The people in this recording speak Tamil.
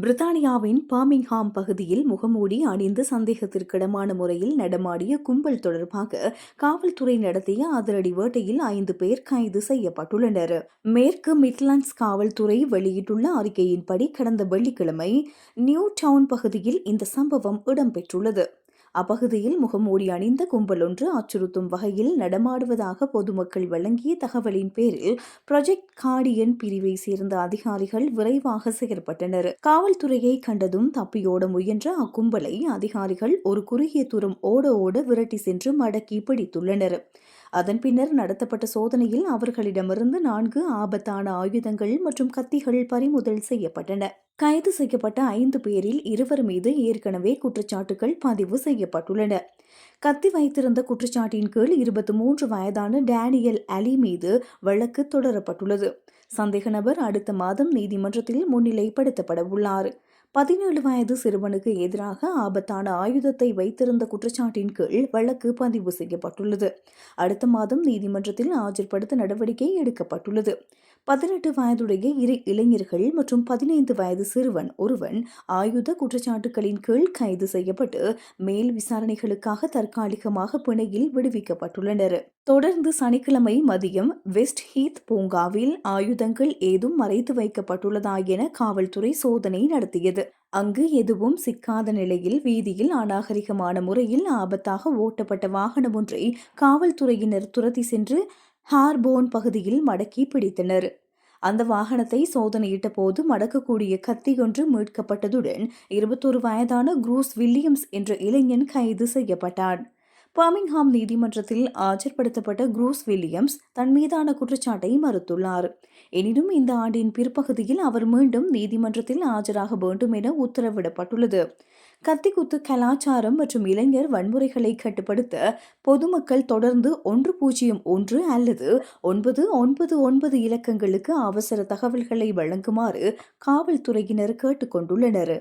பிரித்தானியாவின் பர்மிங்ஹாம் பகுதியில் முகமூடி அணிந்து சந்தேகத்திற்கிடமான முறையில் நடமாடிய கும்பல் தொடர்பாக காவல்துறை நடத்திய அதிரடி வேட்டையில் 5 பேர் கைது செய்யப்பட்டுள்ளனர். மேற்கு மிட்லண்ட்ஸ் காவல்துறை வெளியிட்டுள்ள அறிக்கையின்படி கடந்த வெள்ளிக்கிழமை நியூ டவுன் பகுதியில் இந்த சம்பவம் இடம்பெற்றுள்ளது. அப்பகுதியில் முகமூடி அணிந்த கும்பல் ஒன்று அச்சுறுத்தும் வகையில் நடமாடுவதாக பொதுமக்கள் வழங்கிய தகவலின் பேரில் புராஜெக்ட் கார்டியன் பிரிவை சேர்ந்த அதிகாரிகள் விரைவாக செயற்பட்டனர். காவல்துறையை கண்டதும் தப்பியோட முயன்ற அக்கும்பலை அதிகாரிகள் ஒரு குறுகிய தூரம் ஓட விரட்டி சென்று மடக்கி பிடித்துள்ளனர். அதன் பின்னர் நடத்தப்பட்ட சோதனையில் அவர்களிடமிருந்து 4 ஆபத்தான ஆயுதங்கள் மற்றும் கத்திகள் பறிமுதல் செய்யப்பட்டன. கைது செய்யப்பட்ட 5 பேரில் 2 மீது ஏற்கனவே குற்றச்சாட்டுகள் பதிவு செய்யப்பட்டுள்ளன. கத்தி வைத்திருந்த குற்றச்சாட்டின் கீழ் 23 வயதான டேனியல் அலி மீது வழக்கு தொடரப்பட்டுள்ளது. சந்தேக நபர் அடுத்த மாதம் நீதிமன்றத்தில் முன்னிலைப்படுத்தப்பட உள்ளார். 17 வயது சிறுவனுக்கு எதிராக ஆபத்தான ஆயுதத்தை வைத்திருந்த குற்றச்சாட்டின் கீழ் வழக்கு பதிவு செய்யப்பட்டுள்ளது. அடுத்த மாதம் நீதிமன்றத்தில் ஆஜர்படுத்த நடவடிக்கை எடுக்கப்பட்டுள்ளது. 18 வயதுடைய 2 இளைஞர்கள் மற்றும் 15 வயது சிறுவன் ஒருவன் ஆயுத குற்றச்சாட்டுகளின் கீழ் கைது செய்யப்பட்டு மேல் விசாரணைகளுக்காக தற்காலிகமாக பிணையில் விடுவிக்கப்பட்டுள்ளனர். தொடர்ந்து சனிக்கிழமை மதியம் வெஸ்ட் ஹீத் பூங்காவில் ஆயுதங்கள் ஏதும் மறைத்து வைக்கப்பட்டுள்ளதா என காவல்துறை சோதனை நடத்தியது. அங்கு எதுவும் சிக்காத நிலையில் வீதியில் அநாகரிகமான முறையில் ஆபத்தாக ஓட்டப்பட்ட வாகனம் ஒன்றை காவல்துறையினர் துரத்தி சென்று ஹார்போன் பகுதியில் மடக்கி பிடித்தனர். அந்த வாகனத்தை சோதனையிட்ட போது மடக்கக்கூடிய கத்தி ஒன்று மீட்கப்பட்டதுடன் 21 வயதான குரூஸ் வில்லியம்ஸ் என்ற இளைஞன் கைது செய்யப்பட்டான். பர்மிங்ஹாம் நீதிமன்றத்தில் ஆஜர்படுத்தப்பட்ட குரூஸ் வில்லியம்ஸ் தன் மீதான குற்றச்சாட்டை மறுத்துள்ளார். எனினும் இந்த ஆண்டின் பிற்பகுதியில் அவர் மீண்டும் நீதிமன்றத்தில் ஆஜராக வேண்டும் என உத்தரவிடப்பட்டுள்ளது. கத்திக்குத்து கலாச்சாரம் மற்றும் இளைஞர் வன்முறைகளை கட்டுப்படுத்த பொதுமக்கள் தொடர்ந்து 101 அல்லது 999 இலக்கங்களுக்கு அவசர தகவல்களை வழங்குமாறு காவல்துறையினர் கேட்டுக் கொண்டுள்ளனர்.